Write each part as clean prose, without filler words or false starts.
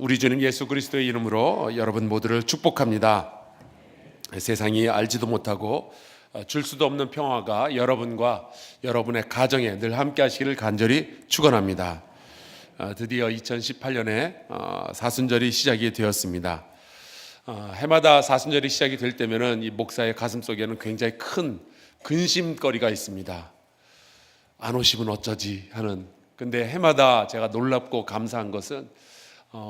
우리 주님 예수 그리스도의 이름으로 여러분 모두를 축복합니다. 세상이 알지도 못하고 줄 수도 없는 평화가 여러분과 여러분의 가정에 늘 함께 하시기를 간절히 축원합니다. 드디어 2018년에 사순절이 시작이 되었습니다. 해마다 사순절이 시작이 될 때면은 이 목사의 가슴속에는 굉장히 큰 근심거리가 있습니다. 안 오시면 어쩌지 하는. 근데 해마다 제가 놀랍고 감사한 것은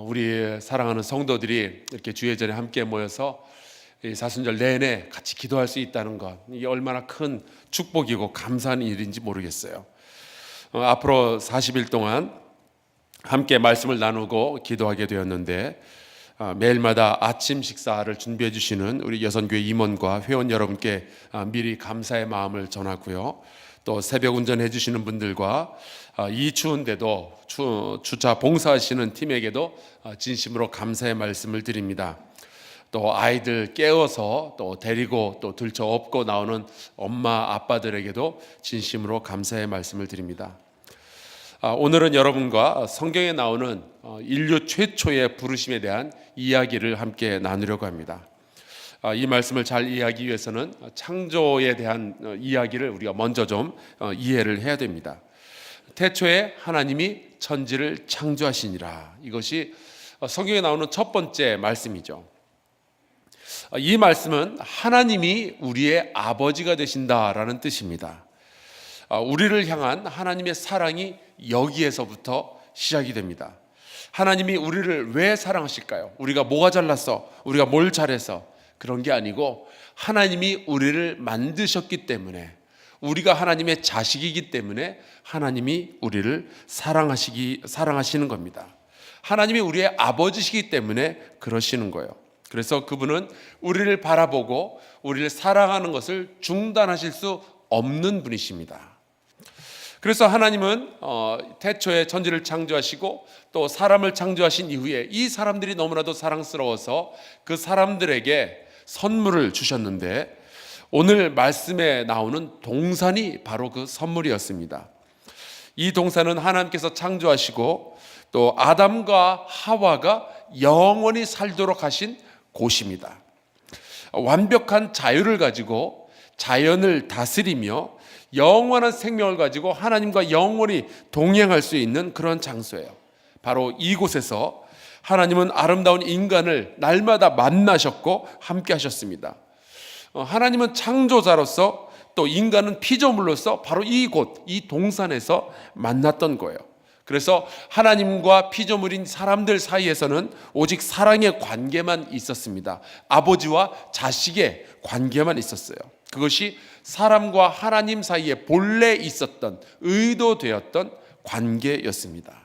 우리 사랑하는 성도들이 이렇게 주예전에 함께 모여서 이 사순절 내내 같이 기도할 수 있다는 것, 이게 얼마나 큰 축복이고 감사한 일인지 모르겠어요. 앞으로 40일 동안 함께 말씀을 나누고 기도하게 되었는데, 매일마다 아침 식사를 준비해 주시는 우리 여선교회 임원과 회원 여러분께 미리 감사의 마음을 전하고요. 또 새벽 운전해 주시는 분들과 이 추운데도 주차 봉사하시는 팀에게도 진심으로 감사의 말씀을 드립니다. 또 아이들 깨워서 또 데리고 또 들쳐 업고 나오는 엄마 아빠들에게도 진심으로 감사의 말씀을 드립니다. 오늘은 여러분과 성경에 나오는 인류 최초의 부르심에 대한 이야기를 함께 나누려고 합니다. 이 말씀을 잘 이해하기 위해서는 창조에 대한 이야기를 우리가 먼저 좀 이해를 해야 됩니다. 태초에 하나님이 천지를 창조하시니라. 이것이 성경에 나오는 첫 번째 말씀이죠. 이 말씀은 하나님이 우리의 아버지가 되신다라는 뜻입니다. 우리를 향한 하나님의 사랑이 여기에서부터 시작이 됩니다. 하나님이 우리를 왜 사랑하실까요? 우리가 뭐가 잘났어? 우리가 뭘 잘해서? 그런 게 아니고 하나님이 우리를 만드셨기 때문에, 우리가 하나님의 자식이기 때문에 하나님이 우리를 사랑하시는 겁니다. 하나님이 우리의 아버지시기 때문에 그러시는 거예요. 그래서 그분은 우리를 바라보고 우리를 사랑하는 것을 중단하실 수 없는 분이십니다. 그래서 하나님은 태초에 천지를 창조하시고 또 사람을 창조하신 이후에 이 사람들이 너무나도 사랑스러워서 그 사람들에게 선물을 주셨는데, 오늘 말씀에 나오는 동산이 바로 그 선물이었습니다. 이 동산은 하나님께서 창조하시고 또 아담과 하와가 영원히 살도록 하신 곳입니다. 완벽한 자유를 가지고 자연을 다스리며 영원한 생명을 가지고 하나님과 영원히 동행할 수 있는 그런 장소예요. 바로 이곳에서 하나님은 아름다운 인간을 날마다 만나셨고 함께 하셨습니다. 하나님은 창조자로서 또 인간은 피조물로서 바로 이곳, 이 동산에서 만났던 거예요. 그래서 하나님과 피조물인 사람들 사이에서는 오직 사랑의 관계만 있었습니다. 아버지와 자식의 관계만 있었어요. 그것이 사람과 하나님 사이에 본래 있었던, 의도되었던 관계였습니다.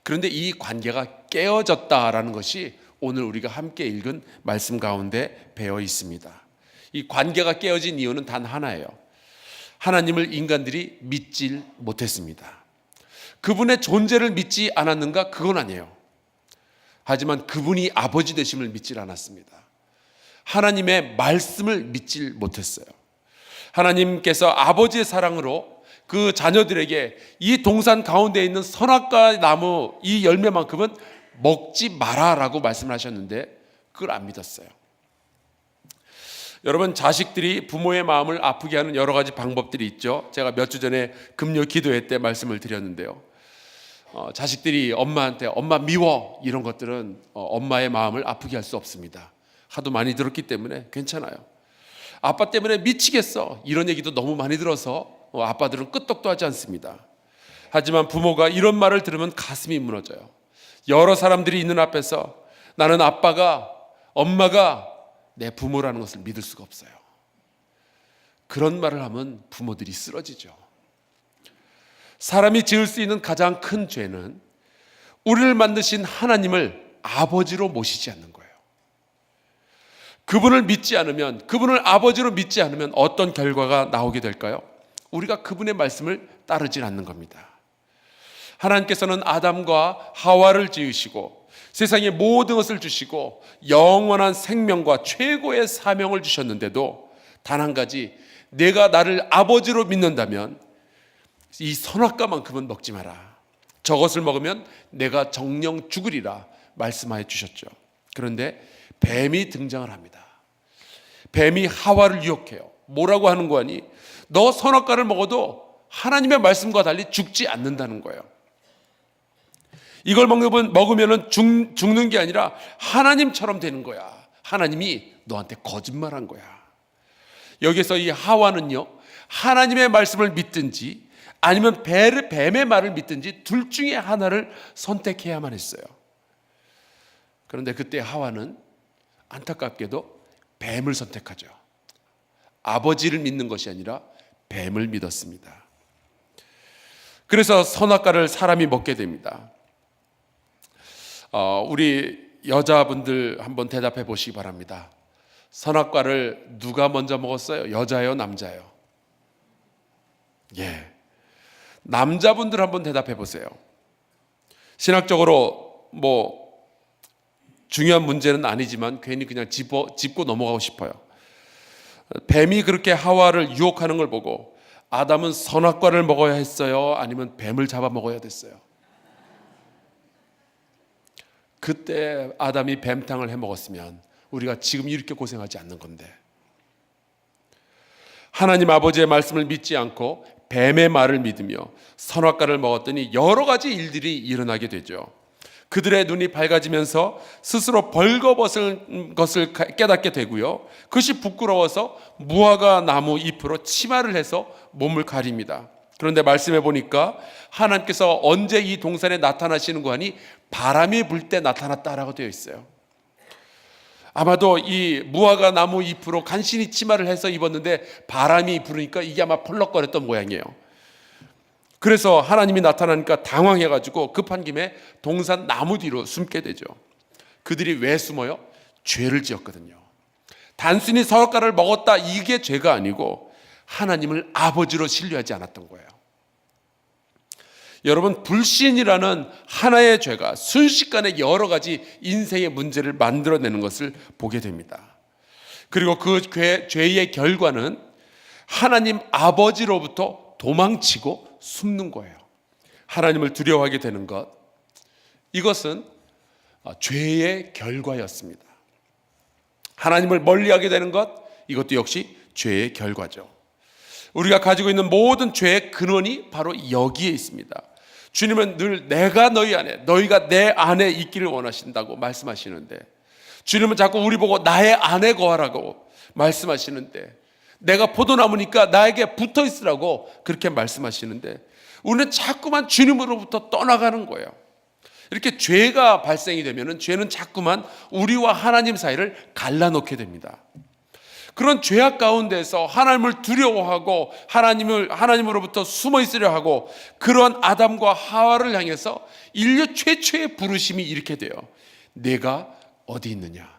그런데 이 관계가 깨어졌다라는 것이 오늘 우리가 함께 읽은 말씀 가운데 배어 있습니다. 이 관계가 깨어진 이유는 단 하나예요. 하나님을 인간들이 믿질 못했습니다. 그분의 존재를 믿지 않았는가? 그건 아니에요. 하지만 그분이 아버지 되심을 믿질 않았습니다. 하나님의 말씀을 믿질 못했어요. 하나님께서 아버지의 사랑으로 그 자녀들에게 이 동산 가운데 있는 선악과 나무 이 열매만큼은 먹지 마라라고 말씀을 하셨는데 그걸 안 믿었어요. 여러분, 자식들이 부모의 마음을 아프게 하는 여러 가지 방법들이 있죠. 제가 몇 주 전에 금요 기도회 때 말씀을 드렸는데요. 자식들이 엄마한테 엄마 미워 이런 것들은 엄마의 마음을 아프게 할 수 없습니다. 하도 많이 들었기 때문에 괜찮아요. 아빠 때문에 미치겠어 이런 얘기도 너무 많이 들어서 아빠들은 끄떡도 하지 않습니다. 하지만 부모가 이런 말을 들으면 가슴이 무너져요. 여러 사람들이 있는 앞에서 나는 아빠가, 엄마가 내 부모라는 것을 믿을 수가 없어요. 그런 말을 하면 부모들이 쓰러지죠. 사람이 지을 수 있는 가장 큰 죄는 우리를 만드신 하나님을 아버지로 모시지 않는 거예요. 그분을 믿지 않으면, 그분을 아버지로 믿지 않으면 어떤 결과가 나오게 될까요? 우리가 그분의 말씀을 따르지 않는 겁니다. 하나님께서는 아담과 하와를 지으시고 세상의 모든 것을 주시고 영원한 생명과 최고의 사명을 주셨는데도 단 한 가지, 내가 나를 아버지로 믿는다면 이 선악과만큼은 먹지 마라. 저것을 먹으면 내가 정령 죽으리라 말씀하여 주셨죠. 그런데 뱀이 등장을 합니다. 뱀이 하와를 유혹해요. 뭐라고 하는 거 아니? 너 선악과를 먹어도 하나님의 말씀과 달리 죽지 않는다는 거예요. 이걸 먹으면 죽는 게 아니라 하나님처럼 되는 거야. 하나님이 너한테 거짓말한 거야. 여기서 이 하와는요, 하나님의 말씀을 믿든지 아니면 뱀의 말을 믿든지 둘 중에 하나를 선택해야만 했어요. 그런데 그때 하와는 안타깝게도 뱀을 선택하죠. 아버지를 믿는 것이 아니라 뱀을 믿었습니다. 그래서 선악과를 사람이 먹게 됩니다. 우리 여자분들 한번 대답해 보시기 바랍니다. 선악과를 누가 먼저 먹었어요? 여자예요, 남자예요? 예, 남자분들 한번 대답해 보세요. 신학적으로 중요한 문제는 아니지만 괜히 그냥 짚고 넘어가고 싶어요. 뱀이 그렇게 하와를 유혹하는 걸 보고 아담은 선악과를 먹어야 했어요? 아니면 뱀을 잡아 먹어야 됐어요? 그때 아담이 뱀탕을 해 먹었으면 우리가 지금 이렇게 고생하지 않는 건데, 하나님 아버지의 말씀을 믿지 않고 뱀의 말을 믿으며 선악과를 먹었더니 여러 가지 일들이 일어나게 되죠. 그들의 눈이 밝아지면서 스스로 벌거벗은 것을 깨닫게 되고요, 그것이 부끄러워서 무화과 나무 잎으로 치마를 해서 몸을 가립니다. 그런데 말씀해 보니까 하나님께서 언제 이 동산에 나타나시는 거 하니 바람이 불 때 나타났다라고 되어 있어요. 아마도 이 무화과 나무 잎으로 간신히 치마를 해서 입었는데 바람이 부르니까 이게 아마 펄럭거렸던 모양이에요. 그래서 하나님이 나타나니까 당황해가지고 급한 김에 동산 나무 뒤로 숨게 되죠. 그들이 왜 숨어요? 죄를 지었거든요. 단순히 선악과를 먹었다 이게 죄가 아니고 하나님을 아버지로 신뢰하지 않았던 거예요. 여러분, 불신이라는 하나의 죄가 순식간에 여러 가지 인생의 문제를 만들어내는 것을 보게 됩니다. 그리고 그 죄의 결과는 하나님 아버지로부터 도망치고 숨는 거예요. 하나님을 두려워하게 되는 것, 이것은 죄의 결과였습니다. 하나님을 멀리하게 되는 것, 이것도 역시 죄의 결과죠. 우리가 가지고 있는 모든 죄의 근원이 바로 여기에 있습니다. 주님은 늘 내가 너희 안에, 너희가 내 안에 있기를 원하신다고 말씀하시는데, 주님은 자꾸 우리 보고 나의 안에 거하라고 말씀하시는데, 내가 포도나무니까 나에게 붙어 있으라고 그렇게 말씀하시는데, 우리는 자꾸만 주님으로부터 떠나가는 거예요. 이렇게 죄가 발생이 되면은 죄는 자꾸만 우리와 하나님 사이를 갈라놓게 됩니다. 그런 죄악 가운데서 하나님을 두려워하고 하나님으로부터 숨어 있으려 하고, 그런 아담과 하와를 향해서 인류 최초의 부르심이 이렇게 돼요. 내가 어디 있느냐?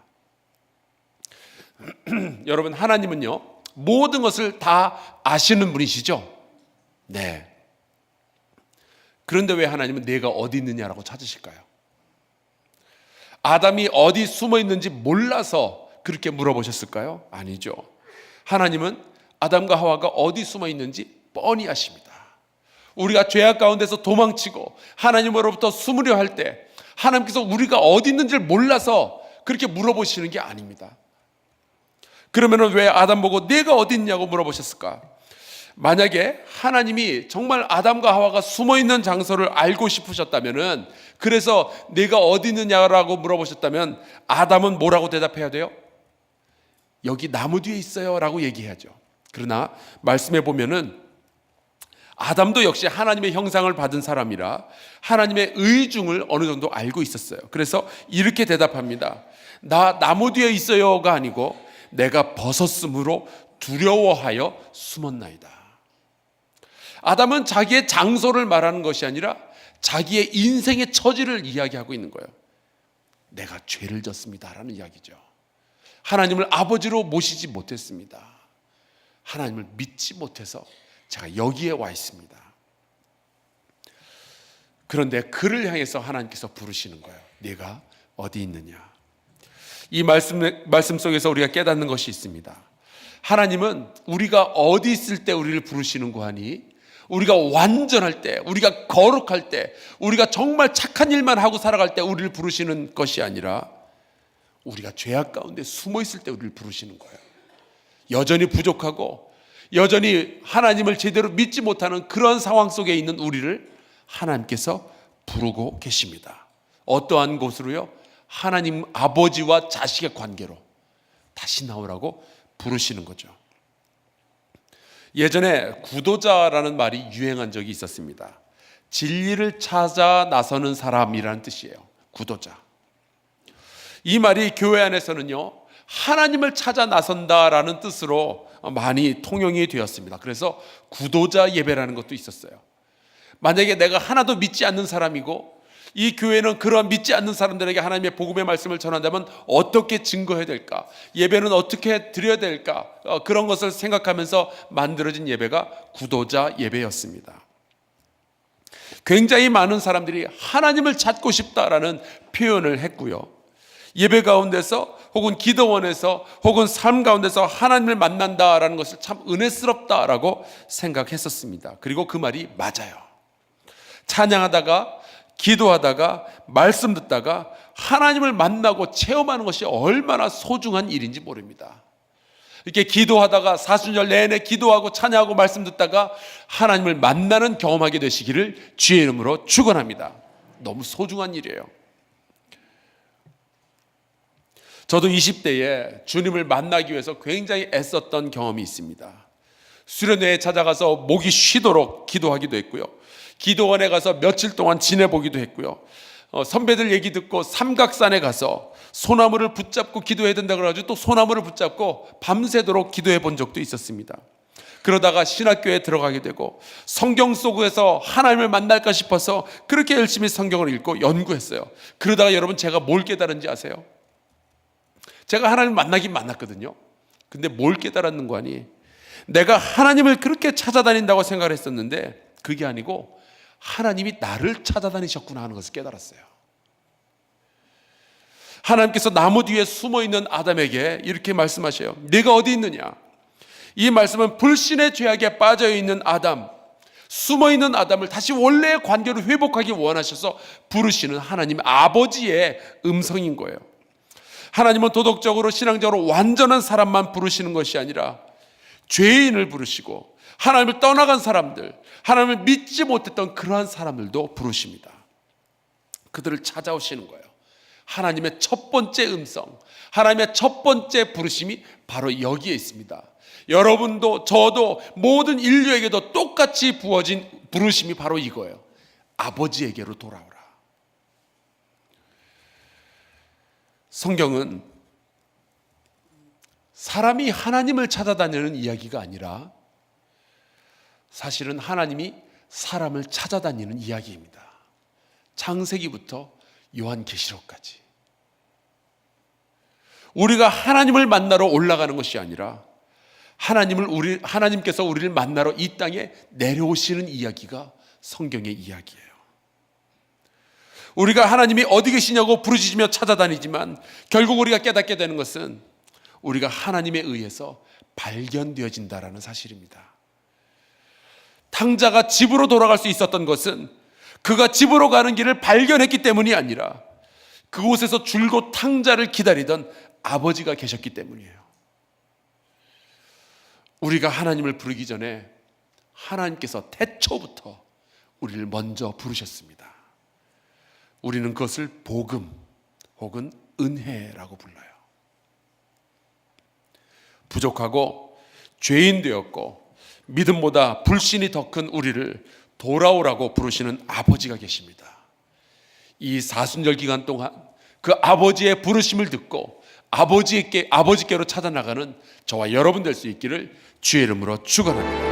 여러분, 하나님은요 모든 것을 다 아시는 분이시죠? 네. 그런데 왜 하나님은 내가 어디 있느냐라고 찾으실까요? 아담이 어디 숨어 있는지 몰라서 그렇게 물어보셨을까요? 아니죠. 하나님은 아담과 하와가 어디 숨어 있는지 뻔히 아십니다. 우리가 죄악 가운데서 도망치고 하나님으로부터 숨으려 할 때 하나님께서 우리가 어디 있는지를 몰라서 그렇게 물어보시는 게 아닙니다. 그러면 왜 아담 보고 내가 어디 있냐고 물어보셨을까? 만약에 하나님이 정말 아담과 하와가 숨어 있는 장소를 알고 싶으셨다면은, 그래서 내가 어디 있느냐라고 물어보셨다면 아담은 뭐라고 대답해야 돼요? 여기 나무 뒤에 있어요 라고 얘기해야죠. 그러나 말씀해 보면은 아담도 역시 하나님의 형상을 받은 사람이라 하나님의 의중을 어느 정도 알고 있었어요. 그래서 이렇게 대답합니다. 나 나무 뒤에 있어요가 아니고 내가 벗었으므로 두려워하여 숨었나이다. 아담은 자기의 장소를 말하는 것이 아니라 자기의 인생의 처지를 이야기하고 있는 거예요. 내가 죄를 졌습니다라는 이야기죠. 하나님을 아버지로 모시지 못했습니다. 하나님을 믿지 못해서 제가 여기에 와 있습니다. 그런데 그를 향해서 하나님께서 부르시는 거예요. 네가 어디 있느냐? 이 말씀 속에서 우리가 깨닫는 것이 있습니다. 하나님은 우리가 어디 있을 때 우리를 부르시는 거 하니 우리가 완전할 때, 우리가 거룩할 때, 우리가 정말 착한 일만 하고 살아갈 때 우리를 부르시는 것이 아니라 우리가 죄악 가운데 숨어 있을 때 우리를 부르시는 거예요. 여전히 부족하고 여전히 하나님을 제대로 믿지 못하는 그런 상황 속에 있는 우리를 하나님께서 부르고 계십니다. 어떠한 곳으로요? 하나님 아버지와 자식의 관계로 다시 나오라고 부르시는 거죠. 예전에 구도자라는 말이 유행한 적이 있었습니다. 진리를 찾아 나서는 사람이라는 뜻이에요. 구도자. 이 말이 교회 안에서는요, 하나님을 찾아 나선다라는 뜻으로 많이 통용이 되었습니다. 그래서 구도자 예배라는 것도 있었어요. 만약에 내가 하나도 믿지 않는 사람이고 이 교회는 그런 믿지 않는 사람들에게 하나님의 복음의 말씀을 전한다면 어떻게 증거해야 될까? 예배는 어떻게 드려야 될까? 그런 것을 생각하면서 만들어진 예배가 구도자 예배였습니다. 굉장히 많은 사람들이 하나님을 찾고 싶다라는 표현을 했고요. 예배 가운데서 혹은 기도원에서 혹은 삶 가운데서 하나님을 만난다라는 것을 참 은혜스럽다라고 생각했었습니다. 그리고 그 말이 맞아요. 찬양하다가 기도하다가 말씀 듣다가 하나님을 만나고 체험하는 것이 얼마나 소중한 일인지 모릅니다. 이렇게 기도하다가 사순절 내내 기도하고 찬양하고 말씀 듣다가 하나님을 만나는 경험하게 되시기를 주의 이름으로 축원합니다. 너무 소중한 일이에요. 저도 20대에 주님을 만나기 위해서 굉장히 애썼던 경험이 있습니다. 수련회에 찾아가서 목이 쉬도록 기도하기도 했고요. 기도원에 가서 며칠 동안 지내보기도 했고요. 선배들 얘기 듣고 삼각산에 가서 소나무를 붙잡고 기도해야 된다 그래가지고 또 소나무를 붙잡고 밤새도록 기도해 본 적도 있었습니다. 그러다가 신학교에 들어가게 되고 성경 속에서 하나님을 만날까 싶어서 그렇게 열심히 성경을 읽고 연구했어요. 그러다가 여러분 제가 뭘 깨달은지 아세요? 제가 하나님을 만나긴 만났거든요. 근데 뭘 깨달았는 거 아니? 내가 하나님을 그렇게 찾아다닌다고 생각을 했었는데 그게 아니고 하나님이 나를 찾아다니셨구나 하는 것을 깨달았어요. 하나님께서 나무 뒤에 숨어있는 아담에게 이렇게 말씀하셔요. 네가 어디 있느냐? 이 말씀은 불신의 죄악에 빠져있는 아담, 숨어있는 아담을 다시 원래의 관계로 회복하기 원하셔서 부르시는 하나님 아버지의 음성인 거예요. 하나님은 도덕적으로 신앙적으로 완전한 사람만 부르시는 것이 아니라 죄인을 부르시고 하나님을 떠나간 사람들, 하나님을 믿지 못했던 그러한 사람들도 부르십니다. 그들을 찾아오시는 거예요. 하나님의 첫 번째 음성, 하나님의 첫 번째 부르심이 바로 여기에 있습니다. 여러분도 저도 모든 인류에게도 똑같이 부어진 부르심이 바로 이거예요. 아버지에게로 돌아오라. 성경은 사람이 하나님을 찾아다니는 이야기가 아니라 사실은 하나님이 사람을 찾아다니는 이야기입니다. 창세기부터 요한계시록까지. 우리가 하나님을 만나러 올라가는 것이 아니라 하나님께서 우리를 만나러 이 땅에 내려오시는 이야기가 성경의 이야기예요. 우리가 하나님이 어디 계시냐고 부르짖으며 찾아다니지만 결국 우리가 깨닫게 되는 것은 우리가 하나님에 의해서 발견되어진다라는 사실입니다. 탕자가 집으로 돌아갈 수 있었던 것은 그가 집으로 가는 길을 발견했기 때문이 아니라 그곳에서 줄곧 탕자를 기다리던 아버지가 계셨기 때문이에요. 우리가 하나님을 부르기 전에 하나님께서 태초부터 우리를 먼저 부르셨습니다. 우리는 그것을 복음 혹은 은혜라고 불러요. 부족하고 죄인 되었고 믿음보다 불신이 더 큰 우리를 돌아오라고 부르시는 아버지가 계십니다. 이 사순절 기간 동안 그 아버지의 부르심을 듣고 아버지께로 찾아나가는 저와 여러분 될 수 있기를 주의 이름으로 축원합니다.